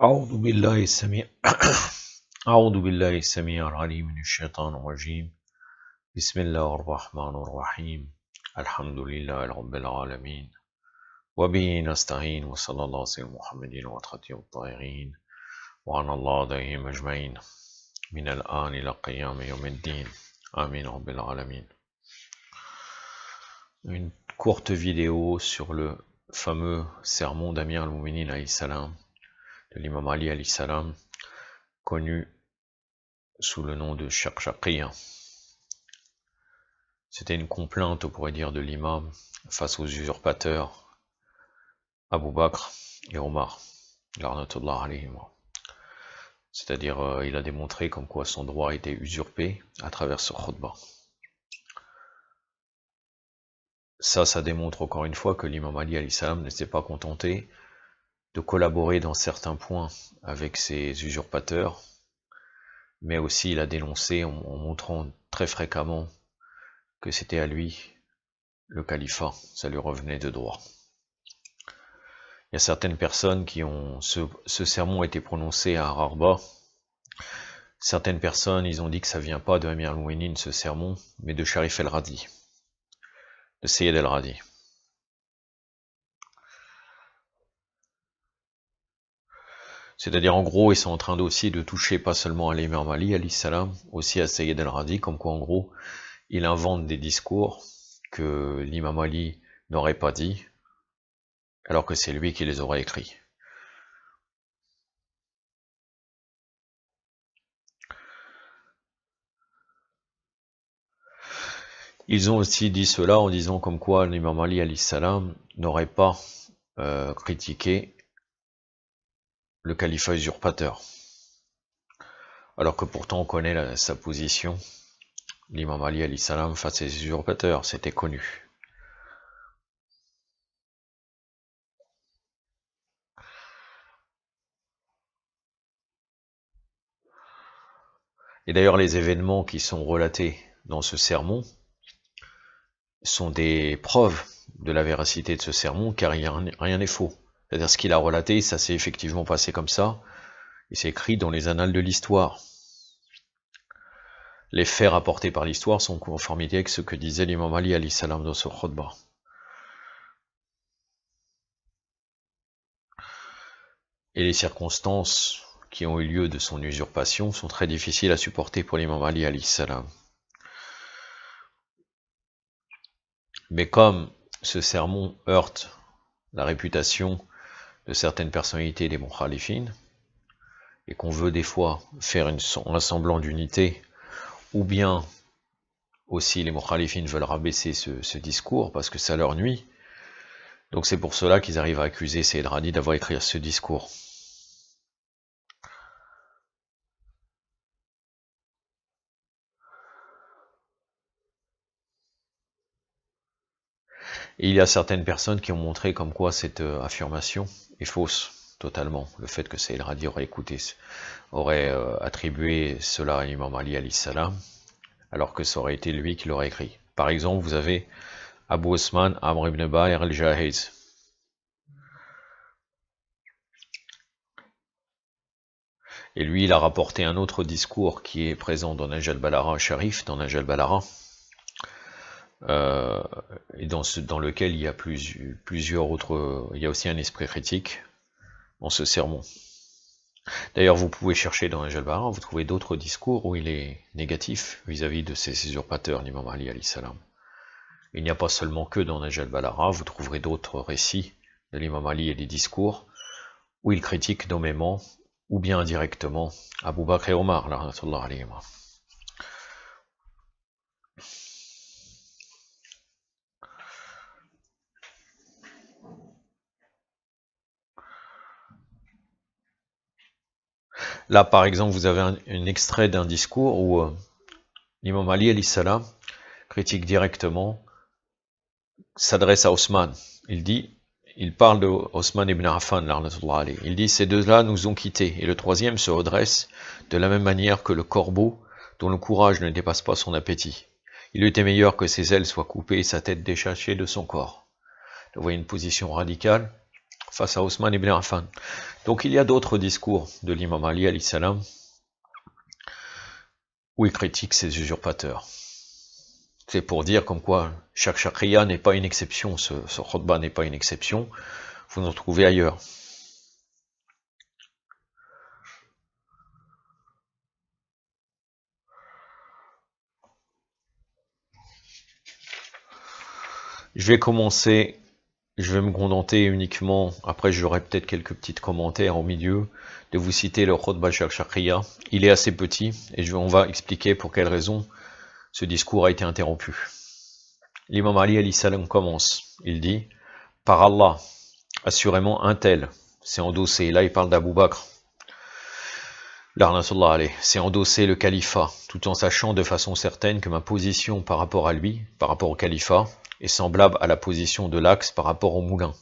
أعوذ بالله السميع أعوذ بالله السميع العليم من الشيطان الرجيم. بسم الله الرحمن الرحيم. الحمد لله رب العالمين وبه نستعين وصلى الله على محمد وخاتم الطاهرين وعلى الله عليهم أجمعين من الآن إلى قيام يوم الدين آمين رب العالمين. Une courte vidéo sur le fameux sermon d'Amir al-Mouminin alayhi salam de l'imam Ali alayhi salam, connu sous le nom de Shaqshaqiyya. C'était une complainte, on pourrait dire, de l'imam face aux usurpateurs Abu Bakr et Omar, la'natullah alayhim. C'est-à-dire, il a démontré comme quoi son droit était usurpé à travers ce khutbah. Ça démontre encore une fois que l'imam Ali alayhi salam ne s'est pas contenté de collaborer dans certains points avec ces usurpateurs, mais aussi il a dénoncé en montrant très fréquemment que c'était à lui le califat, ça lui revenait de droit. Il y a certaines personnes qui ont... Ce sermon a été prononcé à Ararba. Certaines personnes, ils ont dit que ça vient pas de Amir al-Mouminin, ce sermon, mais de Sharif el-Radi, de Sayyid el-Radi. C'est-à-dire, en gros, ils sont en train aussi de toucher pas seulement à l'imam Ali, alayhi salam, aussi à Sayyid el-Radi, comme quoi, en gros, il invente des discours que l'imam Ali n'aurait pas dit, alors que c'est lui qui les aurait écrits. Ils ont aussi dit cela en disant comme quoi l'imam Ali alayhi salam n'aurait pas critiqué le califat usurpateur. Alors que pourtant on connaît sa position, l'imam Ali alayhi salam face aux usurpateurs, c'était connu. Et d'ailleurs les événements qui sont relatés dans ce sermon sont des preuves de la véracité de ce sermon, car rien n'est faux. C'est-à-dire ce qu'il a relaté, ça s'est effectivement passé comme ça, et c'est écrit dans les annales de l'histoire. Les faits rapportés par l'histoire sont en conformité avec ce que disait l'imam Ali alayhi salam dans ce khutbah. Et les circonstances qui ont eu lieu de son usurpation sont très difficiles à supporter pour l'imam Ali alayhi salam. Mais comme ce sermon heurte la réputation de certaines personnalités des mukhalifines, et qu'on veut des fois faire un semblant d'unité, ou bien aussi les mukhalifines veulent rabaisser ce discours parce que ça leur nuit, donc c'est pour cela qu'ils arrivent à accuser Sayyid Radi d'avoir écrit ce discours. Et il y a certaines personnes qui ont montré comme quoi cette affirmation est fausse, totalement. Le fait que Sayyid Radi aurait attribué cela à l'imam Ali alayhi salam, alors que ça aurait été lui qui l'aurait écrit. Par exemple, vous avez Abu Osman Amr ibn Ba'ir al-Jahiz. Et lui, il a rapporté un autre discours qui est présent dans Nahj al-Balagha Sharif, dans Nahj al-Balagha, et dans lequel il y a plusieurs autres... Il y a aussi un esprit critique dans ce sermon. D'ailleurs, vous pouvez chercher dans Nahj al-Balagha, vous trouvez d'autres discours où il est négatif vis-à-vis de ces usurpateurs, l'imam Ali alayhi salam. Il n'y a pas seulement que dans Nahj al-Balagha, vous trouverez d'autres récits de l'imam Ali et des discours où il critique nommément ou bien indirectement Abu Bakr et Omar, la'natullah alayhim. Là, par exemple, vous avez un extrait d'un discours où l'imam Ali alayhi salam critique directement, s'adresse à Osman. Il parle de Osman ibn Affan, la'natullah alayhi. Il dit, ces deux-là nous ont quittés, et le troisième se redresse de la même manière que le corbeau dont le courage ne dépasse pas son appétit. Il était meilleur que ses ailes soient coupées et sa tête détachée de son corps. Vous voyez une position radicale face à Othman ibn Affan. Donc il y a d'autres discours de l'imam Ali alayhi salam où il critique ces usurpateurs. C'est pour dire comme quoi chaque shakriya n'est pas une exception, ce khutbah n'est pas une exception, vous en trouvez ailleurs. Je vais me contenter uniquement, après j'aurai peut-être quelques petits commentaires au milieu, de vous citer le khutbah shakriya. Il est assez petit, et on va expliquer pour quelle raison ce discours a été interrompu. L'imam Ali alayhi salam commence, il dit, par Allah, assurément un tel, c'est endossé, là il parle d'Abu Bakr, c'est endosser le califat, tout en sachant de façon certaine que ma position par rapport à lui, par rapport au califat, est semblable à la position de l'axe par rapport au moulin.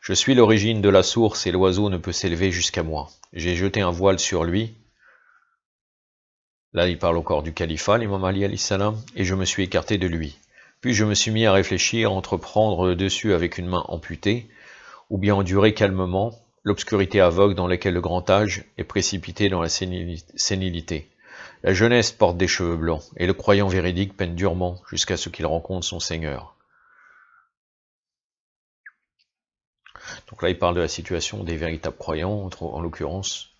Je suis l'origine de la source et l'oiseau ne peut s'élever jusqu'à moi. J'ai jeté un voile sur lui. Là, il parle encore du califat, l'imam Ali alayhi salam, et je me suis écarté de lui. Puis je me suis mis à réfléchir entre prendre le dessus avec une main amputée, ou bien endurer calmement l'obscurité aveugle dans laquelle le grand âge est précipité dans la sénilité. La jeunesse porte des cheveux blancs, et le croyant véridique peine durement jusqu'à ce qu'il rencontre son Seigneur. Donc là, il parle de la situation des véritables croyants, en l'occurrence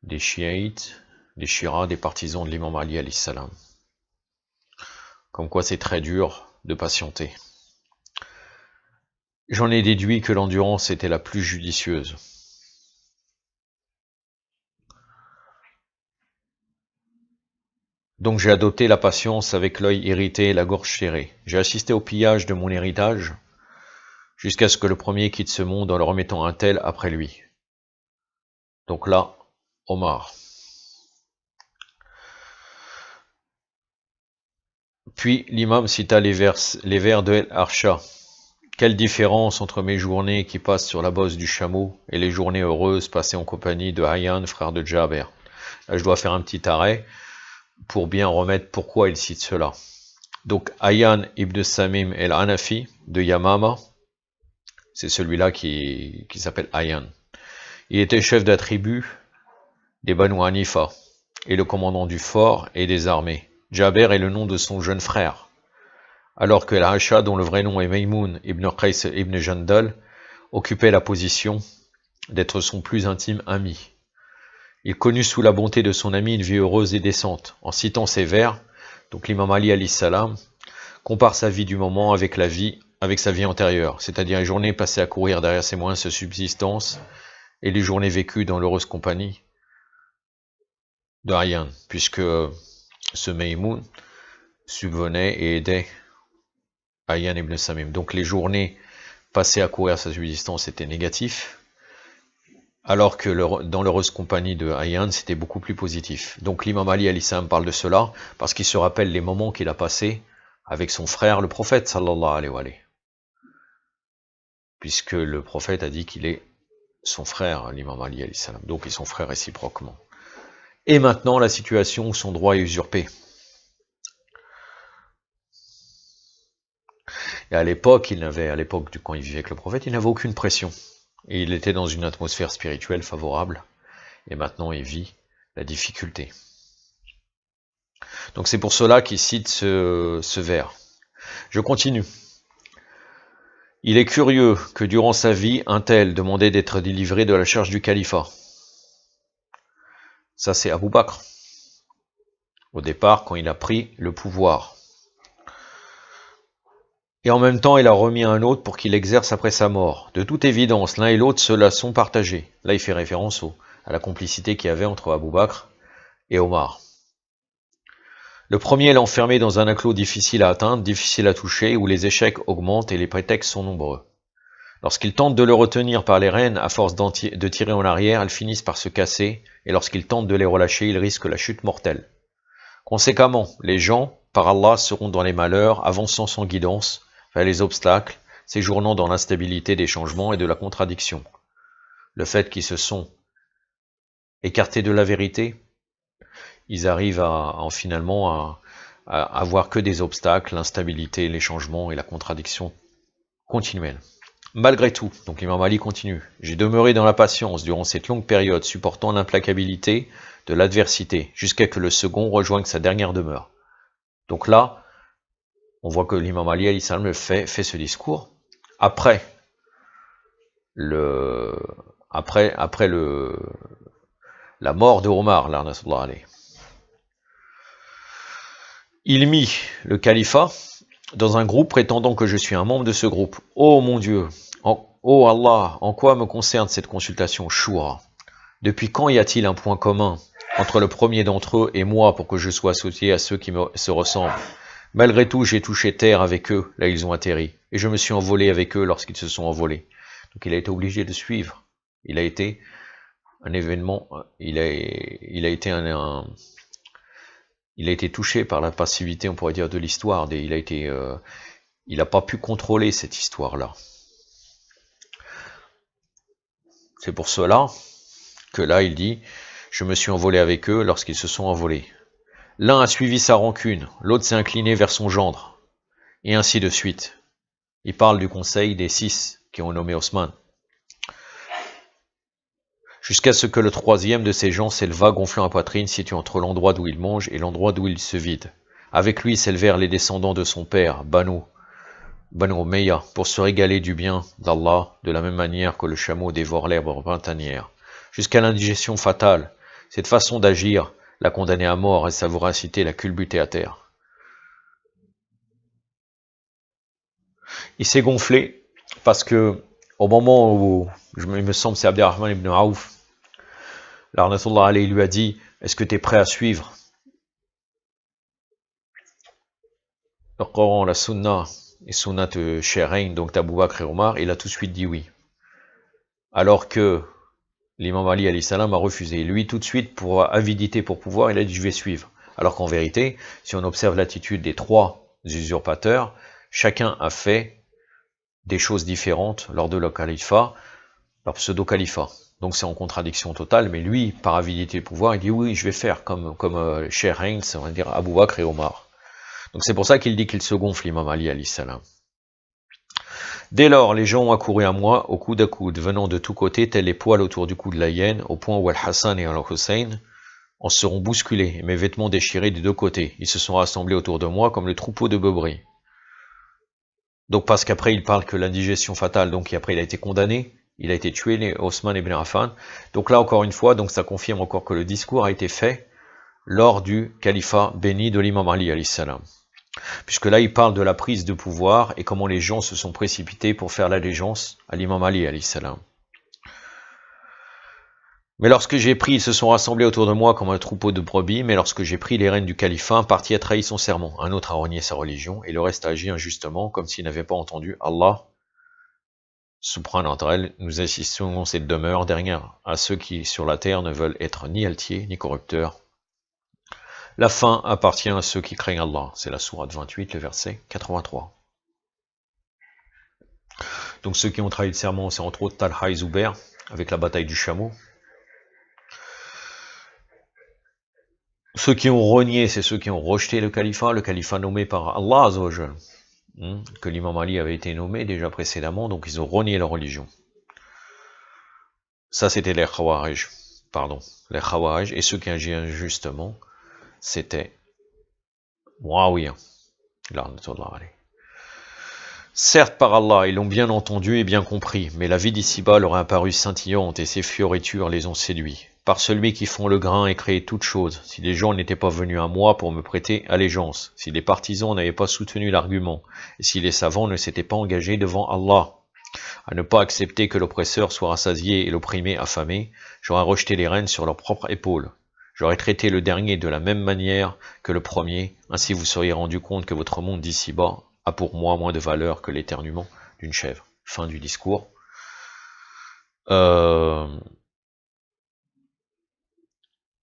des chiites, des shiras, des partisans de l'imam Ali alayhi salam. Comme quoi c'est très dur de patienter. J'en ai déduit que l'endurance était la plus judicieuse. Donc j'ai adopté la patience avec l'œil irrité et la gorge serrée. J'ai assisté au pillage de mon héritage, jusqu'à ce que le premier quitte ce monde en le remettant un tel après lui. Donc là, Omar. Puis l'imam cita les vers de El-Arsha. Quelle différence entre mes journées qui passent sur la bosse du chameau et les journées heureuses passées en compagnie de Hayyan, frère de Jaber. Là, je dois faire un petit arrêt pour bien remettre pourquoi il cite cela. Donc Hayyan ibn Samim el-Hanafi de Yamama, c'est celui-là qui s'appelle Hayyan. Il était chef d'attribut des Banu Hanifa et le commandant du fort et des armées. Jaber est le nom de son jeune frère, alors que El-Hasha, dont le vrai nom est Maymoun ibn Qais ibn Jandal, occupait la position d'être son plus intime ami. Il connut sous la bonté de son ami une vie heureuse et décente. En citant ces vers, donc l'imam Ali alayhi salam compare sa vie du moment avec sa vie antérieure, c'est-à-dire les journées passées à courir derrière ses moyens de subsistance et les journées vécues dans l'heureuse compagnie de Hayyan, puisque ce Maymoun subvenait et aidait Hayyan ibn Samim. Donc les journées passées à courir sa subsistance étaient négatifs, alors que dans l'heureuse compagnie de Hayyan, c'était beaucoup plus positif. Donc l'imam Ali alayhi salam parle de cela, parce qu'il se rappelle les moments qu'il a passés avec son frère, le prophète, sallallahu alayhi wa alayhi. Puisque le prophète a dit qu'il est son frère, l'imam Ali alayhi salam. Donc ils sont frères réciproquement. Et maintenant, la situation où son droit est usurpé. Et à l'époque, quand il vivait avec le prophète, il n'avait aucune pression. Et il était dans une atmosphère spirituelle favorable. Et maintenant, il vit la difficulté. Donc c'est pour cela qu'il cite ce vers. Je continue. Il est curieux que durant sa vie, un tel demandait d'être délivré de la charge du califat. Ça c'est Abu Bakr. Au départ, quand il a pris le pouvoir. Et en même temps, il a remis un autre pour qu'il exerce après sa mort. De toute évidence, l'un et l'autre se la sont partagés. Là, il fait référence à la complicité qu'il y avait entre Abu Bakr et Omar. Le premier l'a enfermé dans un enclos difficile à atteindre, difficile à toucher, où les échecs augmentent et les prétextes sont nombreux. Lorsqu'il tente de le retenir par les rênes, à force de tirer en arrière, elles finissent par se casser, et lorsqu'il tente de les relâcher, il risque la chute mortelle. Conséquemment, les gens, par Allah, seront dans les malheurs, avançant sans guidance, vers les obstacles, séjournant dans l'instabilité des changements et de la contradiction. Le fait qu'ils se sont écartés de la vérité, ils arrivent finalement à avoir que des obstacles, l'instabilité, les changements et la contradiction continuelle. Malgré tout, donc l'imam Ali continue, j'ai demeuré dans la patience durant cette longue période, supportant l'implacabilité de l'adversité, jusqu'à ce que le second rejoigne sa dernière demeure. Donc là, on voit que l'imam Ali alayhi salam fait ce discours après la mort de Omar, la'natullah alayhi. Il mit le califat dans un groupe prétendant que je suis un membre de ce groupe. Oh mon Dieu, oh Allah, en quoi me concerne cette consultation Shura? Depuis quand y a-t-il un point commun entre le premier d'entre eux et moi pour que je sois associé à ceux qui se ressemblent? Malgré tout, j'ai touché terre avec eux, là ils ont atterri, et je me suis envolé avec eux lorsqu'ils se sont envolés. Donc il a été obligé de suivre. Il a été un événement, il a été touché par la passivité, on pourrait dire, de l'histoire. Il n'a pas pu contrôler cette histoire-là. C'est pour cela que là, il dit, je me suis envolé avec eux lorsqu'ils se sont envolés. L'un a suivi sa rancune, l'autre s'est incliné vers son gendre, et ainsi de suite. Il parle du conseil des 6 qui ont nommé Osman. Jusqu'à ce que le troisième de ces gens s'éleva gonflant la poitrine située entre l'endroit d'où il mange et l'endroit d'où il se vide. Avec lui s'élevèrent les descendants de son père, Banu Umayya, pour se régaler du bien d'Allah, de la même manière que le chameau dévore l'herbe printanière. Jusqu'à l'indigestion fatale, cette façon d'agir l'a condamné à mort et sa voracité l'a culbuté à terre. Il s'est gonflé parce que au moment où, il me semble c'est Abderrahman ibn Aouf, l'Arnatullah alayhi lui a dit, est-ce que tu es prêt à suivre le Coran, la Sunna et Sunnat Shirain, donc d'Abou Bakr et Omar? Il a tout de suite dit oui. Alors que l'imam Ali alayhi salam a refusé. Lui, tout de suite, pour avidité pour pouvoir, il a dit je vais suivre. Alors qu'en vérité, si on observe l'attitude des 3 usurpateurs, chacun a fait des choses différentes lors de leur califat, leur pseudo-califat. Donc c'est en contradiction totale, mais lui, par avidité de pouvoir, il dit oui, je vais faire comme Shirain, on va dire Abou Bakr et Omar. Donc c'est pour ça qu'il dit qu'il se gonfle, l'imam Ali alayhi salam. Dès lors, les gens ont accouru à moi, au coude à coude, venant de tous côtés, tels les poils autour du cou de la hyène, au point où Al-Hassan et Al-Hussein en seront bousculés, et mes vêtements déchirés des 2 côtés. Ils se sont rassemblés autour de moi comme le troupeau de brebis. Donc parce qu'après il parle que l'indigestion fatale, donc après il a été condamné, il a été tué, Osman ibn Affan. Donc là encore une fois, donc ça confirme encore que le discours a été fait lors du califat béni de l'imam Ali alayhi salam. Puisque là, il parle de la prise de pouvoir et comment les gens se sont précipités pour faire l'allégeance à l'imam Ali alayhi salam. Mais lorsque j'ai pris, ils se sont rassemblés autour de moi comme un troupeau de brebis, mais lorsque j'ai pris les rênes du califat, un parti a trahi son serment, un autre a renié sa religion, et le reste a agi injustement, comme s'il n'avait pas entendu Allah. Subhanahu wa ta'ala, nous assistons dans cette demeure dernière à ceux qui, sur la terre, ne veulent être ni altiers, ni corrupteurs. La fin appartient à ceux qui craignent Allah. C'est la sourate 28, le verset 83. Donc ceux qui ont trahi le serment, c'est entre autres Talha et Zubair, avec la bataille du chameau. Ceux qui ont renié, c'est ceux qui ont rejeté le califat nommé par Allah Azzawajal, que l'imam Ali avait été nommé déjà précédemment, donc ils ont renié leur religion. Ça c'était les Khawarij, les Khawarij, et ceux qui agissent injustement, c'était Muawiyah. Certes, par Allah, ils l'ont bien entendu et bien compris, mais la vie d'ici-bas leur est apparue scintillante et ses fioritures les ont séduits. Par celui qui fond le grain et crée toutes choses, si les gens n'étaient pas venus à moi pour me prêter allégeance, si les partisans n'avaient pas soutenu l'argument, et si les savants ne s'étaient pas engagés devant Allah, à ne pas accepter que l'oppresseur soit rassasié et l'opprimé affamé, j'aurais rejeté les rênes sur leurs propres épaules. J'aurais traité le dernier de la même manière que le premier, ainsi vous seriez rendu compte que votre monde d'ici-bas a pour moi moins de valeur que l'éternuement d'une chèvre. Fin du discours.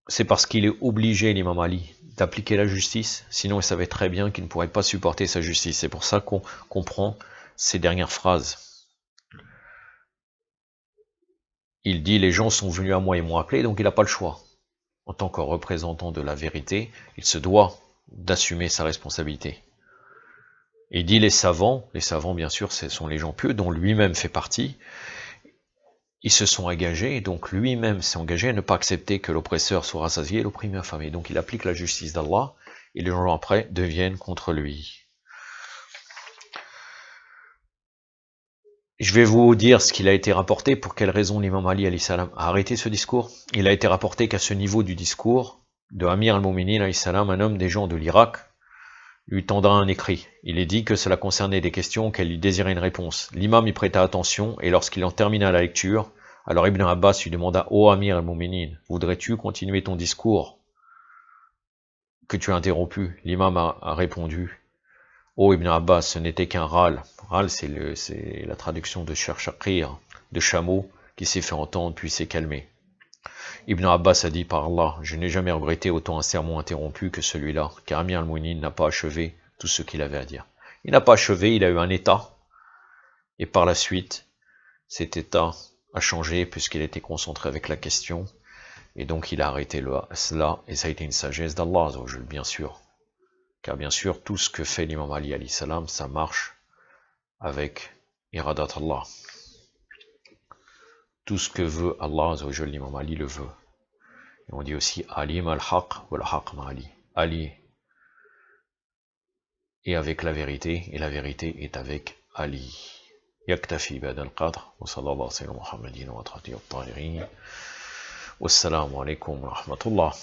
C'est parce qu'il est obligé, l'imam Ali, d'appliquer la justice, sinon il savait très bien qu'il ne pourrait pas supporter sa justice. C'est pour ça qu'on comprend ces dernières phrases. Il dit, les gens sont venus à moi et m'ont appelé, donc il n'a pas le choix. En tant que représentant de la vérité, il se doit d'assumer sa responsabilité. Il dit les savants bien sûr, ce sont les gens pieux dont lui-même fait partie, ils se sont engagés, donc lui-même s'est engagé à ne pas accepter que l'oppresseur soit rassasié et l'opprimé affamé. Donc il applique la justice d'Allah, et les gens après deviennent contre lui. Je vais vous dire ce qu'il a été rapporté, pour quelle raison l'imam Ali alayhi salam a arrêté ce discours. Il a été rapporté qu'à ce niveau du discours de Amir al-Mouminin alayhi salam, un homme des gens de l'Irak lui tendra un écrit. Il est dit que cela concernait des questions auxquelles il désirait une réponse. L'imam y prêta attention, et lorsqu'il en termina la lecture, alors Ibn Abbas lui demanda « Ô Amir al-Mouminin, voudrais-tu continuer ton discours que tu as interrompu ?» L'imam a répondu « Ô Ibn Abbas, ce n'était qu'un râle. » Râle, c'est la traduction de Shaqir, de chameau, qui s'est fait entendre puis s'est calmé. Ibn Abbas a dit par Allah, je n'ai jamais regretté autant un sermon interrompu que celui-là, car Amir al-Mouminin n'a pas achevé tout ce qu'il avait à dire. Il n'a pas achevé, il a eu un état, et par la suite, cet état a changé puisqu'il était concentré avec la question, et donc il a arrêté cela, et ça a été une sagesse d'Allah, bien sûr. Car bien sûr, tout ce que fait l'imam Ali alayhi salam, ça marche avec iradat Allah. Tout ce que veut Allah, l'imam Ali le veut. Et on dit aussi Alim al-Haq wa al-Haq ma'ali. Ali est avec la vérité, et la vérité est avec Ali. Yaktafi ba'da al-qadr, wa sallallahu alayhi wa sallam Muhammadin wa atrati al-tahirin. Wassalamu alaikum wa rahmatullah.